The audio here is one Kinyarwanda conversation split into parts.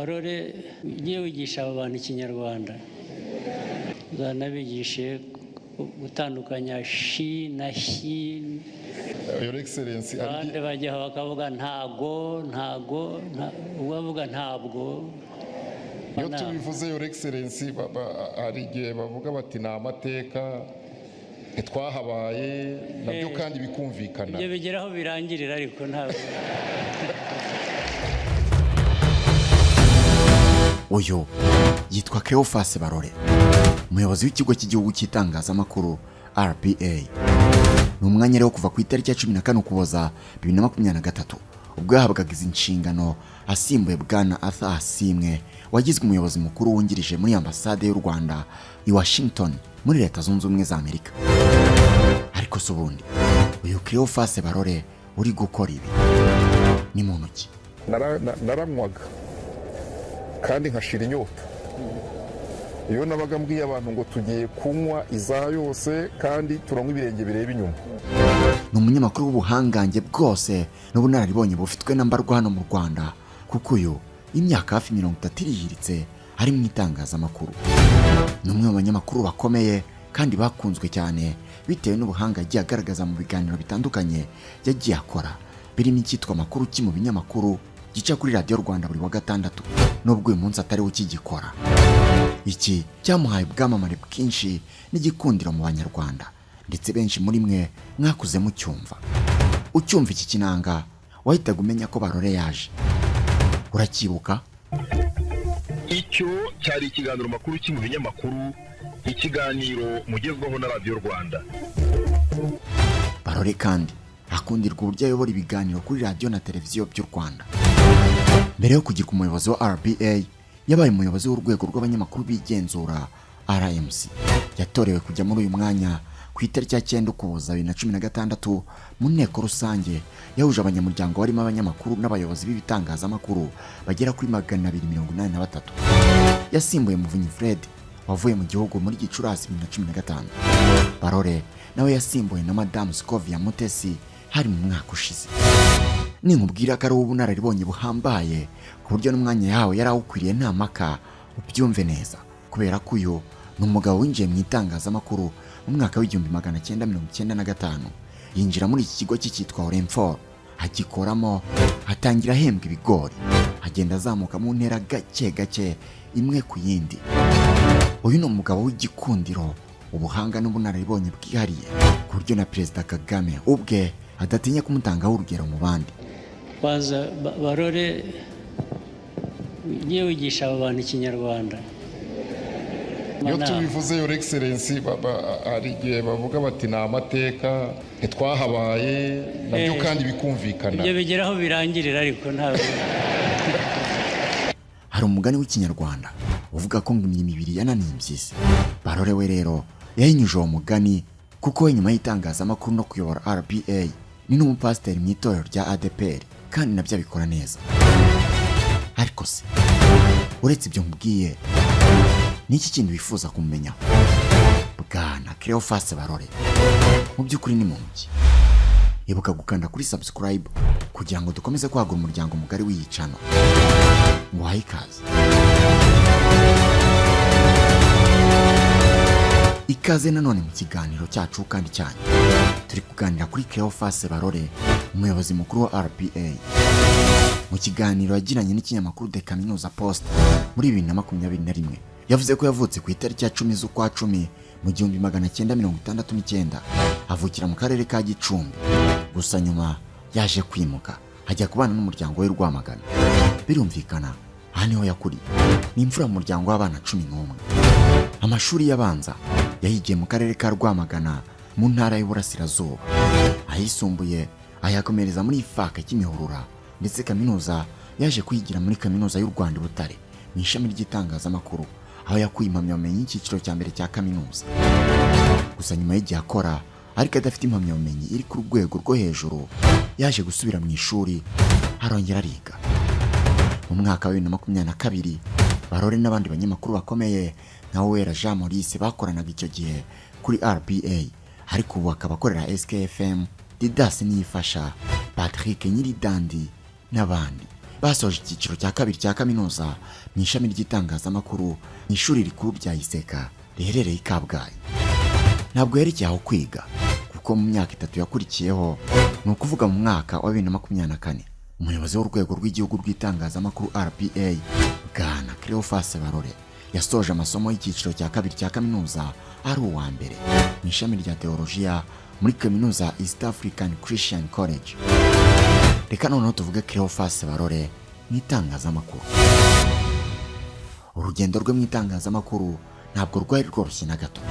barore ugiye wigisha abantu ikinyarwanda uzanabigishe gutandukanya shi na hi. Your Excellency, abandi bajya bakavuga ntago ubavuga ntabwo. iyo tubivuze Your Excellency hari igihe bavuga bati ni amateka ntitwahabaye nabyo kandi bikumvikana. Ibyo bigeraho birangirira ariko ntabwo. Uyu yitwa Cleophas Barore, umuyobozi w'ikigo cy'igihugu cy'itangazamakuru RPA. Ni umwanya rero kuva ku itariki ya 14 Ukuboza 2023 ubwo yahabwaga izi nshingano asimbuye Bwana Arthur Asimwe wagizwe umuyobozi mukuru wungirije muri ambasade y'u Rwanda i Washington muri Leta Zunze Ubumwe za Amerika. Ariko subundi uyu Cleophas Barore uri gukora ibi ni muntu ki? Naranywaga kandi nkashira inyota. Iyo nabaga mbwiye abantu ngo tugiye kunywa iza yose kandi turanywa ibirenge bireba inyuma. Ni umunyamakuru w'ubuhangange bwose n'ubunararibonye bufitwe na mbarwa hano mu Rwanda, kuko uyu imyaka hafi 30 irihiritse ari mu itangazamakuru. Ni umwe mu banyamakuru bakomeye kandi bakunzwe cyane bitewe n'ubuhanga yagiye agaragaza mu biganiro bitandukanye yagiye akora, birimo icyitwa Amakuru ki mu binyamakuru gica kuri Radio Rwanda buri wa gatandatu, nubwo uyu munsi atari ukigikora. Iki cyamuhaye ubwamamare bwinshi n'igikundiro mu Banyarwanda, ndetse benshi muri mwe mwakuze mu cyumva. Ucyumva iki kinanga wahitaga umenya ko Barore yaje. Urakibuka? Icyo cyari ikiganiro Makuru ki mu binyamakuru, ikiganiro mugezweho na Radio Rwanda. Barore kandi akundirwa uburyo ayobora ibiganiro kuri radio na televiziyo by'u Rwanda. Mbere yo kugirwa umuyobozi wa RPA, yabaye umuyobozi w'urwego rw'abanyamakuru bigenzura RMC. Yatorewe kujya muri uyu mwanya ku itariki ya 9 Ukuboza 2016 mu nteko rusange yahuje abanyamuryango barimo abanyamakuru n'abayobozi b'ibitangazamakuru bagera kuri 283. Yasimbuye Muvunyi Fred wavuye mu gihugu muri Gicurasi 2015. Barore nawe yasimbuye na Madame Scovia Mutesi hari mu mwaka ushize. Ni nkubwira ko ari ubunararibonye buhambaye ku buryo n'umwanya yawe yarawukwiriye nta maka, ubyumve neza, kubera ko uyu ni umugabo winjiye mu itangazamakuru mu mwaka w'1995. Yinjira muri iki kigo cyitwa Orenfor, agikoramo atangira ahembwa ibigori, agenda azamuka mu ntera gake gake imwe ku yindi. Uyu ni umugabo w'igikundiro, ubuhanga n'ubunararibonye bwihariye ku buryo na Perezida Kagame ubwe adatinya kumutangaho urugero mu bandi. Kwanza Barore ugiye wigisha abantu ikinyarwanda. iyo tubivuze Your Excellency hari igihe bavuga bati ni amateka ntitwahabaye nabyo kandi bikumvikana. Ibyo bigeraho birangirira ariko ntabwo. Hari umugani w'ikinyarwanda uvuga ko ngo imibiri yananiye impyisi. Barore we rero yahinyuje uwo mugani kuko we nyuma y'itangazamakuru no kuyobora RPA ni n'umupasiteri mu itorero rya ADPR kandi nabyo abikora neza. Ariko se uretse ibyo nkubwiye, niki kindi wifuza kumenya Bwana Cleophas Barore? Mu by'ukuri ni muntu ki? Ibuka gukanda kuri subscribe kugira ngo dukomeze kwagura umuryango mugari w'iyicano. Nguhaye ikaze. Ikaze nanone mu kiganiro cyacu kandi cyane. Turi kuganira kuri Cleophas Barore, umuyobozi mukuru wa RPA. Mu kiganiro yagiranye n'ikinyamakuru The Kaminuza Post muri 2021, yavuze ko yavutse ku itariki ya 10 z'ukwa 10 mu 1969, avukira mu karere ka Gicumbi. Gusa nyuma yaje kwimuka ajya kubana n'umuryango we Rwamagana. Birumvikana aha niho yakuriye. Ni imfura mu muryango w'abana 11. Amashuri yabanza yahigiye mu karere ka Rwamagana mu ntara y'Uburasirazuba. Ayisumbuye ayakomereza muri Ifaka Kimihurura, ndetse kaminuza yaje kwigira muri Kaminuza y'u Rwanda Butare mu ishami ry'itangazamakuru, aho yakuye impamyabumenyi y'icyiciro cya mbere cya kaminuza. Gusa nyuma y'igihe akora ariko adafite impamyabumenyi iri ku rwego rwo hejuru, yaje gusubira mu ishuri arongera ariga. Mu mwaka wa 2022 Barore n'abandi banyamakuru bakomeye nka Uwera Jean Maurice bakoranaga icyo gihe kuri RPA, ariko ubu akaba akorera SKFM, Didas Niyifasha, Patrick Nyiridandi n'abandi basoje icyiciro cya kabiri cya kaminuza mu ishami ry'itangazamakuru mu ishuri rikuru rya Iseka riherereye i Kabgayi. Ntabwo yerekeye aho kwiga kuko mu myaka 3 yakurikiyeho, ni ukuvuga mu mwaka wa 2024, umuyobozi w'urwego rw'igihugu rw'itangazamakuru RPA Bwana Cleophas Barore yasoje amasomo y'icyiciro cya kabiri cya kaminuza ari uwa mbere mu ishami rya teolojiya muri kaminuza East African Christian College. Reka noneho tuvuge Cleophas Barore mu itangazamakuru. Urugendo rwe mu itangazamakuru ntabwo rwari rworoshye na gato.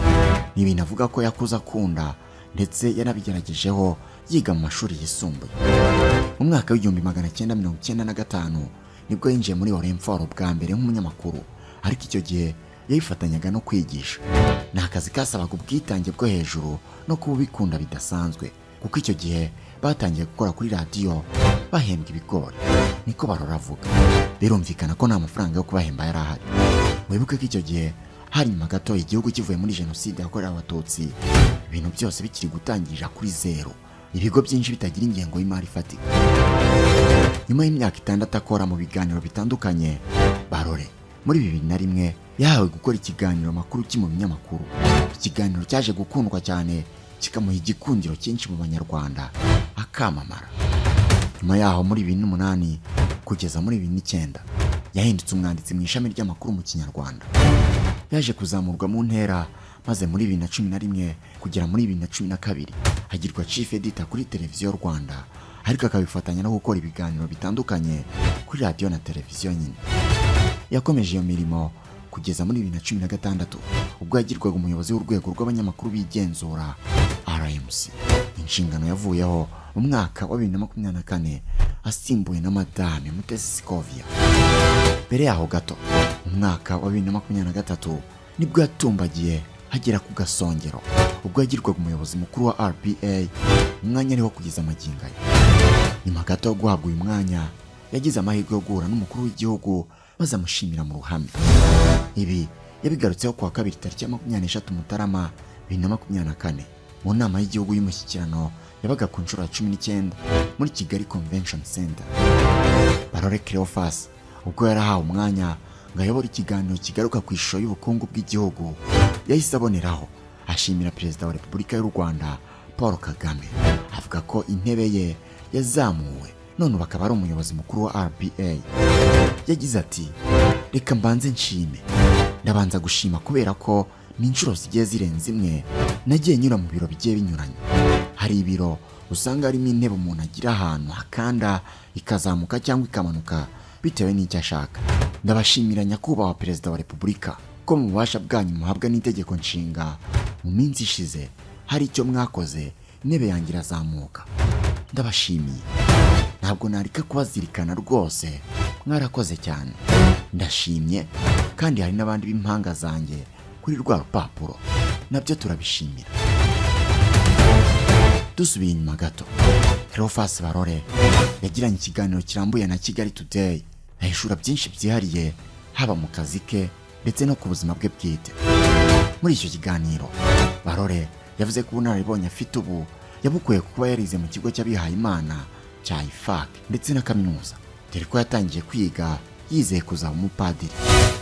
Ni ibintu avuga ko yakuze akunda ndetse yarabigeragejeho yiga mu mashuri yisumbuye. Mu mwaka w'1995 nibwo yinjiye muri Orenforo bwa mbere nk'umunyamakuru, ariko icyo gihe yayifatanyaga no kwigisha. Ni akazi kasabaga ubwitange bwo hejuru no kubikunda bidasanzwe, kuko icyo gihe batangiye gukora kuri radiyo bahembwa ibigori, niko Barora avuga. Birumvikana ko nta mafaranga yo kubahemba yari ahari. Wibuke ko icyo gihe hari nyuma gato igihugu kivuye muri jenoside yakorewe Abatutsi, ibintu byose bikiri gutangira kuri zero, ibigo byinshi bitagira ingengo y'imari ifatika. Nyuma y'imyaka 6 akora mu biganiro bitandukanye, Barore muri 2001 yahawe gukora ikiganiro makuru mu binyamakuru. Ikiganiro cyaje gukundwa cyane, kikamuha igikundiro cyinshi mu Banyarwanda, akamamara. Nyuma yaho muri 2008 kugeza muri 2009 yahindutse umwanditsi mu ishami ry'amakuru mu Kinyarwanda. Yaje kuzamurwa mu ntera, maze muri 2011 kugera muri 2012 agirwa chief editor kuri televiziyo Rwanda, ariko akabifatanya no gukora ibiganiro bitandukanye kuri radio na televiziyo nyine. Yakomeje iyo mirimo kugeza muri 2016 ubwo yagirwaga umuyobozi w'urwego rw'abanyamakuru bigenzura RMC. Inshingano yavuyeho mu mwaka wa 2024 asimbuwe na Madame Mutesi Scovia. Mbere yaho gato mu mwaka wa 2023 nibwo yatumbagiye hagera ku gasongero ubwo yagirwaga umuyobozi mukuru wa RPA, umwanya ariho kugeza amagingo ye. Nyuma gato yo guhabwa uyu mwanya yagize amahirwe yo guhura n'umukuru w'igihugu bazamushimira mu ruhame. Ibi yabigarutseho kuwa kabiri tariki ya 23 Mutarama 2024 mu nama y'igihugu y'umushyikirano yabaga ku nshuro ya 19 muri Kigali Convention Center. Barore Cleophas ubwo yarahawe umwanya ngo ayobore ikiganiro kigaruka ku ishusho y'ubukungu bw'igihugu, yahise aboneraho ashimira Perezida wa Repubulika y'u Rwanda Paul Kagame, avuga ko intebe ye yazamuwe none bakaba ari umuyobozi mukuru wa RPA. Yagize ati, reka mbanze nshime, ndabanza gushima kubera ko n'inshuro zigiye zirenze imwe nagiye nyura mu biro bigiye binyuranye. Hari ibiro usanga harimo intebe umuntu agira ahantu hakanda ikazamuka cyangwa ikamanuka bitewe n'icyo ashaka. Ndabashimira nyakubahwa Perezida wa Repubulika ko mu bubasha bwanyu muhabwa n'itegeko nshinga mu minsi ishize hari icyo mwakoze, intebe yanjye irazamuka. Ndabashimiye, ntabwo narika kubazirikana rwose, mwarakoze cyane. Ndashimye kandi hari n'abandi b'impanga zanjye kuri rwa rupapuro, nabyo turabishimira. Dusubiye inyuma gato, Cleophas Barore yagiranye ikiganiro kirambuye na Kigali Today, ahishura byinshi byihariye haba mu kazi ke ndetse no ku buzima bwe bwite. Muri icyo kiganiro Barore yavuze ko ubunararibonye afite ubu yabukuye kuba yarize mu kigo cy'abihaye Imana cya IFAC ndetse na kaminuza, dore ko yatangiye kwiga yizeye kuzaba umupadiri,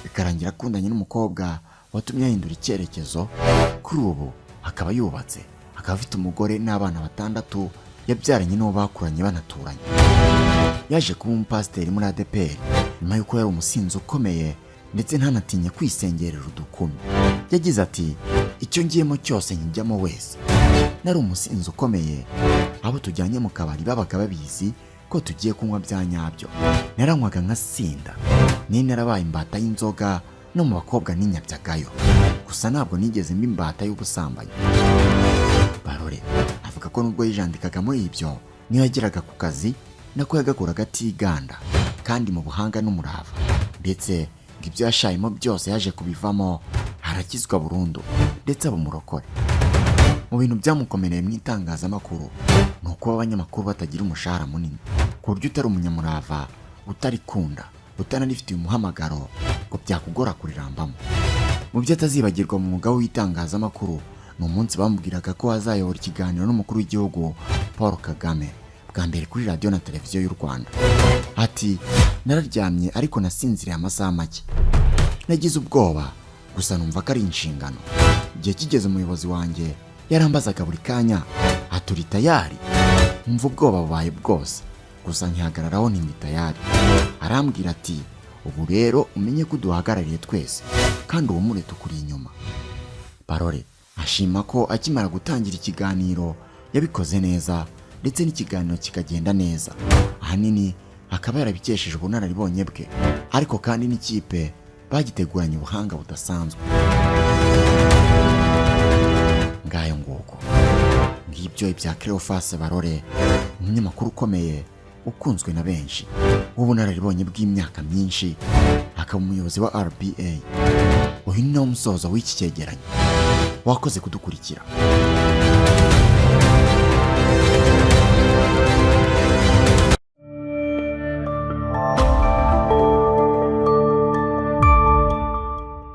bikarangira akundanye n'umukobwa watumye ahindura icyerekezo. Kuri ubu akaba yubatse, akaba afite umugore n'abana 6 yabyaranye n'uwo bakuranye banaturanye. Yaje kuba umupasiteri muri ADPR nyuma y'uko yari umusinzi ukomeye ndetse ntanatinye kwisengerera udukumi. Yagize ati, icyo ngiyemo cyose nkijyamo wese. Nari umusinzi ukomeye, abo tujyanye mu kabari babaga babizi ko tugiye kunywa bya nyabyo. Naranywaga nkasinda, ni narabaye imbata y'inzoga no mu bakobwa n'inyabyagayo, gusa ntabwo nigeze mba imbata y'ubusambanyi. Barore avuga ko nubwo yijandikaga muri ibyo, niyo yageraga ku kazi nako yagakoraga atiganda kandi mu buhanga n'umurava, ndetse ibyo yashayemo byose yaje kubivamo, harakizwa burundu ndetse aba umurokore. Mu bintu byamukomereye mu itangazamakuru ni uko abanyamakuru batagira umushahara munini, ku buryo utari umunyamurava, utarikunda, utanarifitiye umuhamagaro ngo byakugora kurirambamo. Mu byo atazibagirwa mu mwuga w'itangazamakuru ni umunsi bamubwiraga ko azayobora ikiganiro n'umukuru w'igihugu Paul Kagame, bwa mbere kuri radiyo na televiziyo y'u Rwanda. Ati nararyamye ariko nasinziriye amasaha make, nagize ubwoba gusa numva ko ari inshingano. Igihe kigeze umuyobozi wanjye yarambazaga buri kanya aturi tayari, umva ubwoba bubaye bwose gusa nkihagararaho nti tayari. Arambwira ati ubu rero umenye ko duhagarariye twese kandi ubumure tukuri inyuma. Barore ashima ko akimara gutangira ikiganiro yabikoze neza ndetse n'ikiganiro kikagenda neza, ahanini akaba yarabikesheje ubunararibonye bwe ariko kandi n'ikipe bagiteguranye ubuhanga budasanzwe. Ngayo nguko ngibyo ibya Cleophas Barore, umunyamakuru ukomeye ukunzwe na benshi w'ubunararibonye bw'imyaka myinshi, akaba umuyobozi wa RPA. Uyu ni umusozo w'iki cyegeranyo. Wakoze kudukurikira.